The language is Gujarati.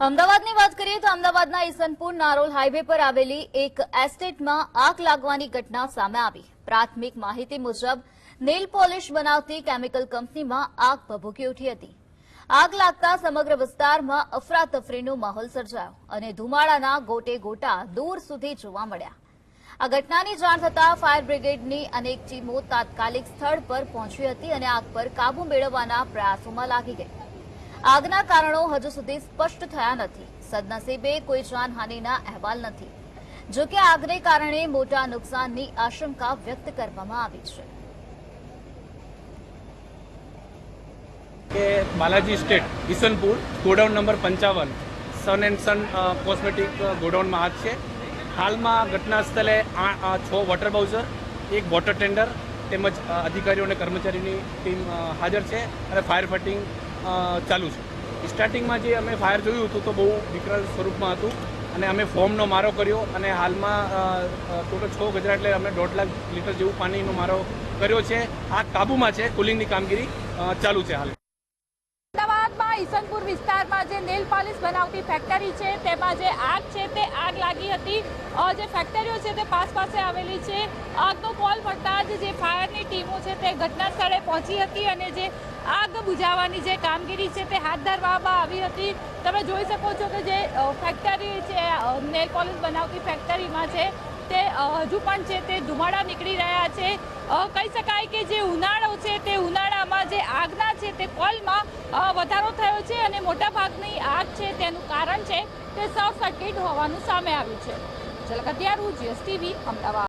અમદાવાદની વાત કરીએ તો અમદાવાદના ઈસનપુર નારોલ હાઈવે પર આવેલી એક એસ્ટેટમાં આગ લાગવાની ઘટના સામે આવી। પ્રાથમિક માહિતી મુજબ નેલ પોલિશ બનાવતી કેમિકલ કંપનીમાં આગ ભભૂકી ઉઠી હતી। આગ લાગતા સમગ્ર વિસ્તારમાં અફરાતફરીનો માહોલ સર્જાયો અને ધુમાડાના ગોટે ગોટા દૂર સુધી જોવા મળ્યા। આ ઘટનાની જાણ થતાં ફાયર બ્રિગેડની અનેક ટીમો તાત્કાલિક સ્થળ પર પહોંચી હતી અને આગ પર કાબુ મેળવવાના પ્રયાસોમાં લાગી ગઈ। આગના કારણો હજુ સુધી સ્પષ્ટ થયા નથી। સદનસીબે કોઈ જાનહાનિના અહેવાલ નથી। જો કે આગને કારણે મોટા નુકસાનની આશંકા વ્યક્ત કરવામાં આવી છે। કે Balaji estate Isanpur godown number 55 son and son cosmetic ગોડાઉનમાં આગ છે। હાલમાં ઘટના સ્થળે 6 વોટર બાઉઝર, 1 વોટર ટેન્ડર તેમજ અધિકારીઓ અને કર્મચારીની ટીમ હાજર છે અને ફાયર ફાઇટિંગ ચાલુ છે। સ્ટાર્ટિંગમાં જે અમે ફાયર જોયું હતું તો બહુ વિકરાળ સ્વરૂપમાં હતું અને અમે ફોર્મનો મારો કર્યો અને હાલમાં ટોટલ 6 ગજરા એટલે અમે 1.5 લાખ લીટર જેવું પાણીનો મારો કર્યો છે। આગ કાબૂમાં છે, કુલિંગની કામગીરી ચાલુ છે હાલ। અમદાવાદમાં ઈસનપુર વિસ્તારમાં જે નેલ પોલિશ બનાવતી ફેક્ટરી છે તેમાં જે આગ છે તે આગ લાગી હતી। જે ફેક્ટરીઓ છે તે પાસે આવેલી છે। આગનો કોલ મળતા જ જે ફાયરની ટીમો છે તે ઘટના સ્થળે પહોંચી હતી અને જે આગ બુઝાવવાની જે કામગીરી છે તે હાથ ધરવામાં આવી હતી। તમે જોઈ શકો છો કે જે ફેક્ટરી છે નેલ પોલિશ બનાવતી ફેક્ટરીમાં છે તે હજુ પણ છે તે ધુમાડા નીકળી રહ્યા છે। કહી શકાય કે જે ઉનાળો છે તે ઉનાળામાં જે આગના છે તે કોલમાં વધારો થયો છે અને મોટાભાગની આગ છે તેનું કારણ છે તે શોર્ટ સર્કિટ હોવાનું સામે આવ્યું છે। ઝલક હત્યારું, GSTV, અમદાવાદ।